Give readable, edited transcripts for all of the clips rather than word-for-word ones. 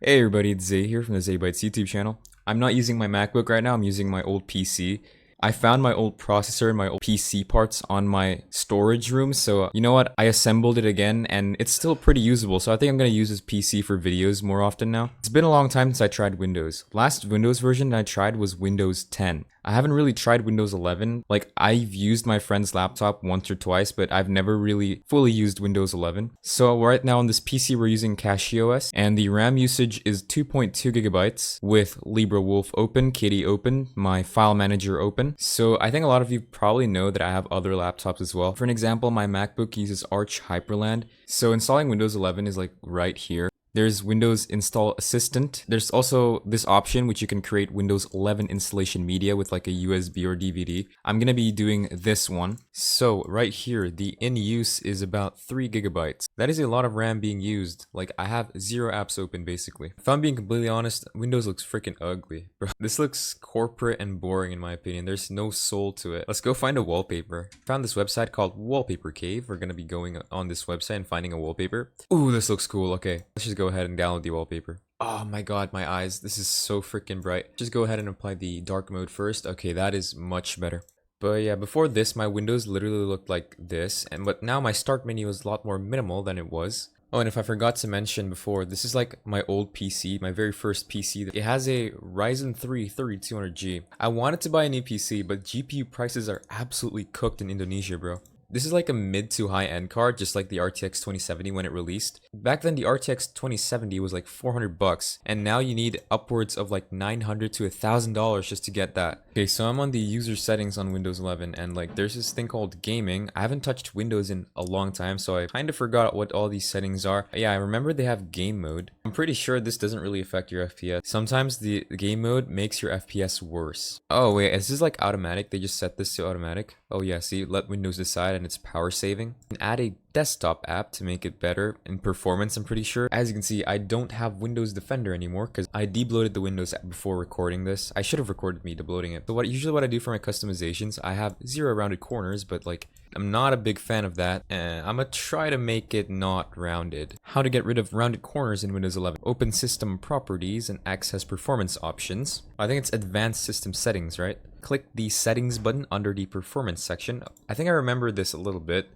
Hey everybody, it's Zay here from the ZayBytes YouTube channel. I'm not using my MacBook right now, I'm using my old PC. I found my old processor and my old PC parts on my storage room, so you know what, I assembled it again and it's still pretty usable, so I think I'm going to use this PC for videos more often now. It's been a long time since I tried Windows. Last Windows version I tried was Windows 10. I haven't really tried Windows 11. Like, I've used my friend's laptop once or twice, but I've never really fully used Windows 11. So right now on this PC we're using CachyOS, and the RAM usage is 2.2 gigabytes with LibreWolf open, KDE open, my file manager open. So I think a lot of you probably know that I have other laptops as well. For an example, my MacBook uses Arch Hyprland. So installing Windows 11 is like right here. There's Windows Install Assistant. There's also this option which you can create Windows 11 installation media with like a USB or DVD. I'm gonna be doing this one. So right here, the in use is about 3 gigabytes. That is a lot of RAM being used. Like, I have 0 apps open basically. If I'm being completely honest, Windows looks freaking ugly. Bro, this looks corporate and boring in my opinion. There's no soul to it. Let's go find a wallpaper. Found this website called Wallpaper Cave. We're gonna be going on this website and finding a wallpaper. Ooh, this looks cool. Okay, let's just go ahead and download the wallpaper. Oh my god, my eyes. This is so freaking bright. Just go ahead and apply the dark mode first. Okay, that is much better. But yeah, before this, my windows literally looked like this, but now my start menu is a lot more minimal than it was. Oh, and if I forgot to mention before, this is like my old PC, my very first PC. It has a Ryzen 3 3200G. I wanted to buy a new PC, but GPU prices are absolutely cooked in Indonesia, bro. This is like a mid to high end card, just like the RTX 2070 when it released. Back then, the RTX 2070 was like 400 bucks, and now you need upwards of like $900 to $1,000 just to get that. Okay, so I'm on the user settings on Windows 11, and like there's this thing called gaming. I haven't touched Windows in a long time, so I kind of forgot what all these settings are. Yeah, I remember they have game mode. I'm pretty sure this doesn't really affect your FPS. Sometimes the game mode makes your FPS worse. Oh wait, is this like automatic? They just set this to automatic? Oh yeah, see, let Windows decide, and it's power saving. And add a desktop app to make it better in performance, I'm pretty sure. As you can see, I don't have Windows Defender anymore because I debloated the Windows app before recording this. I should have recorded me debloating it. So what I do for my customizations, I have 0 rounded corners, but like I'm not a big fan of that, and I'm gonna try to make it not rounded. How to get rid of rounded corners in Windows 11. Open System Properties and access Performance Options. I think it's Advanced System Settings, right? Click the Settings button under the Performance section. I think I remember this a little bit.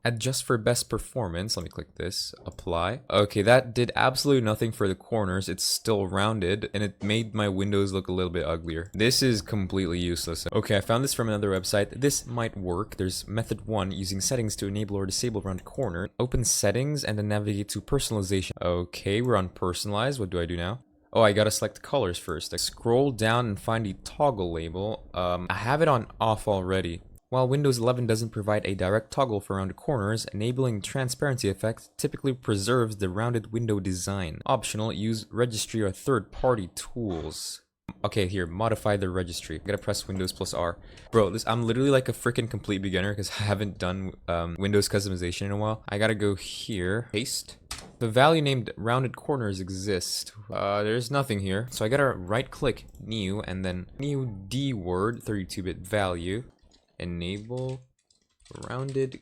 Adjust for best performance. Let me click this. Apply. Okay, that did absolutely nothing for the corners. It's still rounded, and it made my windows look a little bit uglier. This is completely useless. Okay, I found this from another website. This might work. There's method 1, using settings to enable or disable rounded corner. Open settings and then navigate to personalization. Okay, we're on personalize. What do I do now? Oh, I gotta select colors first. I scroll down and find the toggle label. I have it on off already. While Windows 11 doesn't provide a direct toggle for rounded corners, enabling transparency effect typically preserves the rounded window design. Optional, use registry or third-party tools. Okay, here, modify the registry. I gotta press Windows plus R. Bro, I'm literally like a freaking complete beginner because I haven't done Windows customization in a while. I gotta go here, paste. The value named rounded corners exist. There's nothing here. So I gotta right click new and then new D word 32-bit value. Enable rounded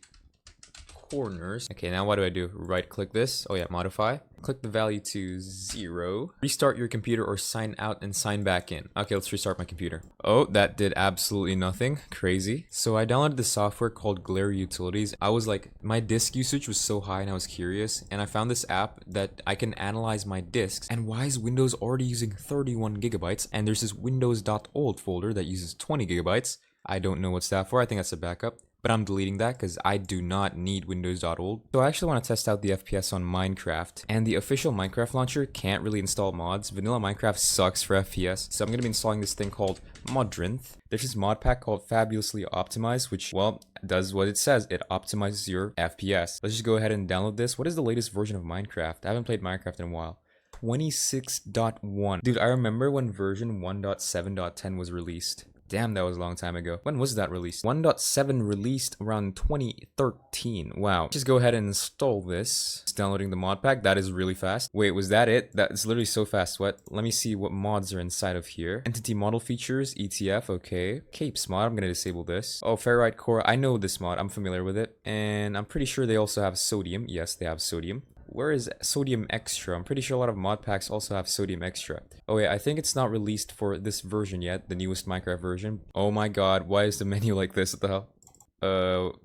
corners. Okay, now what do I do? Right click this. Oh yeah, modify. Click the value to 0. Restart your computer or sign out and sign back in. Okay, let's restart my computer. Oh, that did absolutely nothing. Crazy. So I downloaded the software called Glare Utilities. I was like, my disk usage was so high and I was curious, and I found this app that I can analyze my disks. And why is Windows already using 31 gigabytes? And there's this windows.old folder that uses 20 gigabytes. I don't know what's that for. I think that's a backup. But I'm deleting that because I do not need Windows.old. So I actually want to test out the FPS on Minecraft. And the official Minecraft launcher can't really install mods. Vanilla Minecraft sucks for FPS. So I'm going to be installing this thing called Modrinth. There's this mod pack called Fabulously Optimized, which, well, does what it says. It optimizes your FPS. Let's just go ahead and download this. What is the latest version of Minecraft? I haven't played Minecraft in a while. 26.1. Dude, I remember when version 1.7.10 was released. Damn, that was a long time ago. When was that released? 1.7 released around 2013. Wow. Just go ahead and install this. It's downloading the mod pack. That is really fast. Wait, was that it? That's literally so fast. What? Let me see what mods are inside of here. Entity model features, ETF, okay. Capes mod, I'm gonna disable this. Oh, Ferrite core, I know this mod. I'm familiar with it. And I'm pretty sure they also have sodium. Yes, they have sodium. where is Sodium Extra? I'm pretty sure a lot of mod packs also have Sodium Extra. Oh wait, I think it's not released for this version yet, the newest Minecraft version. Oh my god, why is the menu like this? What the hell?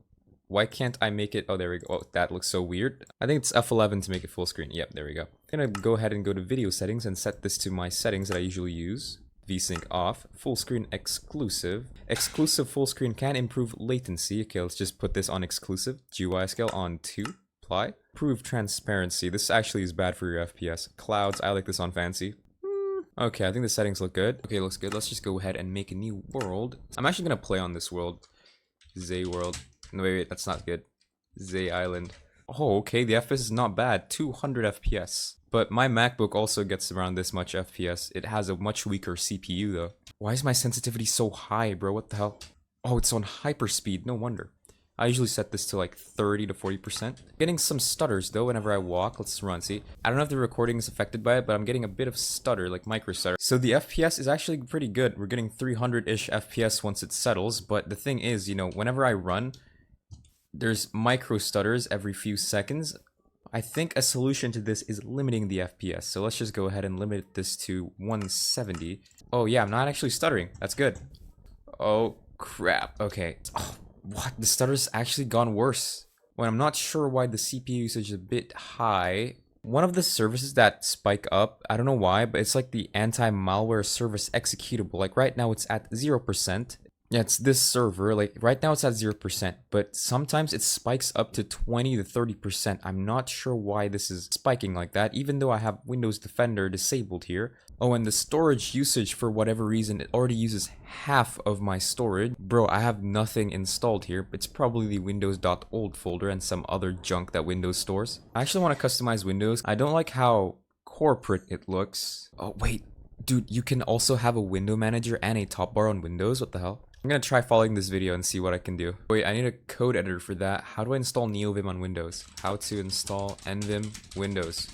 Why can't I make it? Oh, there we go. Oh, that looks so weird. I think it's F11 to make it full screen. Yep, there we go. I'm gonna go ahead and go to video settings and set this to my settings that I usually use. VSync off, full screen exclusive. Exclusive full screen can improve latency. Okay, let's just put this on exclusive. GUI scale on 2. Apply. Improve transparency. This actually is bad for your FPS. Clouds, I like this on fancy. Okay, I think the settings look good. Okay, looks good. Let's just go ahead and make a new world. I'm actually gonna play on this world. Zay world. No, wait, that's not good. Zay Island. Oh, okay, the FPS is not bad. 200 FPS. But my MacBook also gets around this much FPS. It has a much weaker CPU though. Why is my sensitivity so high, bro? What the hell? Oh, it's on hyperspeed. No wonder. I usually set this to like 30 to 40%. Getting some stutters though whenever I walk. Let's run, see. I don't know if the recording is affected by it, but I'm getting a bit of stutter, like micro stutter. So the FPS is actually pretty good. We're getting 300-ish FPS once it settles. But the thing is, you know, whenever I run, there's micro stutters every few seconds. I think a solution to this is limiting the FPS. So let's just go ahead and limit this to 170. Oh yeah, I'm not actually stuttering. That's good. Oh crap. Okay. Oh, what? The stutter's actually gone worse. When I'm not sure why the CPU usage is a bit high. One of the services that spike up, I don't know why, but it's like the anti-malware service executable. Like right now it's at 0%. Yeah, it's this server. Like right now it's at 0%, but sometimes it spikes up to 20 to 30%. I'm not sure why this is spiking like that, even though I have Windows Defender disabled here. Oh, and the storage usage, for whatever reason, it already uses half of my storage. Bro, I have nothing installed here. It's probably the windows.old folder and some other junk that Windows stores. I actually want to customize Windows. I don't like how corporate it looks. Oh, wait. Dude, you can also have a window manager and a top bar on Windows? What the hell? I'm gonna try following this video and see what I can do. Wait, I need a code editor for that. How do I install Neovim on Windows? How to install Endgame Windows.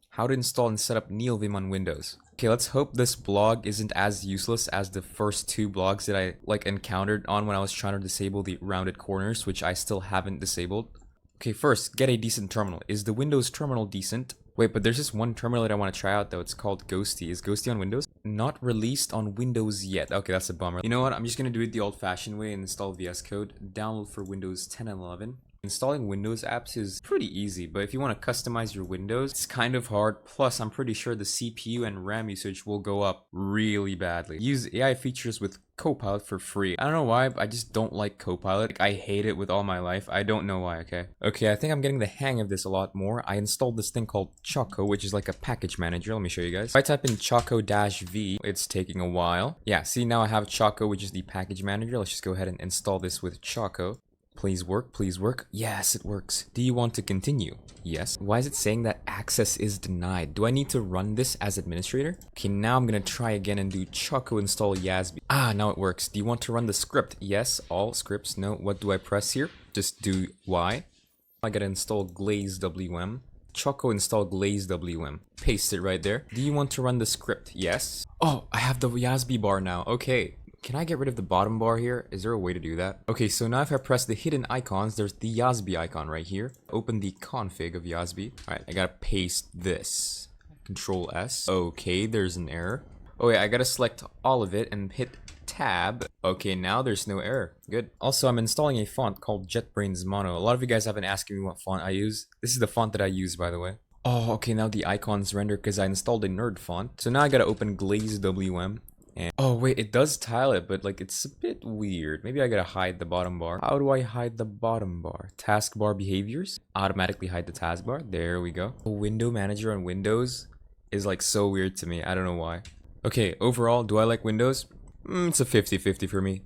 How to install and set up Neovim on Windows. Okay, let's hope this blog isn't as useless as the first 2 blogs that I encountered on when I was trying to disable the rounded corners, which I still haven't disabled. Okay, first, get a decent terminal. Is the Windows terminal decent? Wait, but there's this one terminal that I want to try out though. It's called Ghosty. Is Ghosty on Windows? Not released on Windows yet. Okay, that's a bummer. You know what? I'm just gonna do it the old-fashioned way and install VS Code. Download for Windows 10 and 11. Installing Windows apps is pretty easy, but if you want to customize your Windows, it's kind of hard. Plus, I'm pretty sure the CPU and RAM usage will go up really badly. Use AI features with Copilot for free. I don't know why, but I just don't like Copilot. Like, I hate it with all my life. I don't know why, okay? Okay, I think I'm getting the hang of this a lot more. I installed this thing called Choco, which is like a package manager. Let me show you guys. If I type in Choco-V, it's taking a while. Yeah, see, now I have Choco, which is the package manager. Let's just go ahead and install this with Choco. Please work, please work. Yes, it works. Do you want to continue? Yes. Why is it saying that access is denied? Do I need to run this as administrator? Okay, now I'm gonna try again and do Choco install Yasby. Ah, now it works. Do you want to run the script? Yes, all scripts. No, what do I press here? Just do Y. I gotta install Glaze WM. Choco install Glaze WM. Paste it right there. Do you want to run the script? Yes. Oh, I have the Yasby bar now. Okay. Can I get rid of the bottom bar here? Is there a way to do that? Okay, so now if I press the hidden icons, there's the Yasby icon right here. Open the config of Yasby. Alright, I gotta paste this. Control S. Okay, there's an error. Oh yeah, I gotta select all of it and hit tab. Okay, now there's no error. Good. Also, I'm installing a font called JetBrains Mono. A lot of you guys have been asking me what font I use. This is the font that I use, by the way. Oh, okay, now the icons render because I installed a nerd font. So now I gotta open Glaze WM. And oh wait, it does tile it, but like it's a bit weird. Maybe I gotta hide the bottom bar. How do I hide the bottom bar? Taskbar behaviors. Automatically hide the taskbar. There we go. The window manager on Windows is like so weird to me. I don't know why. Okay, overall, do I like Windows? It's a 50-50 for me.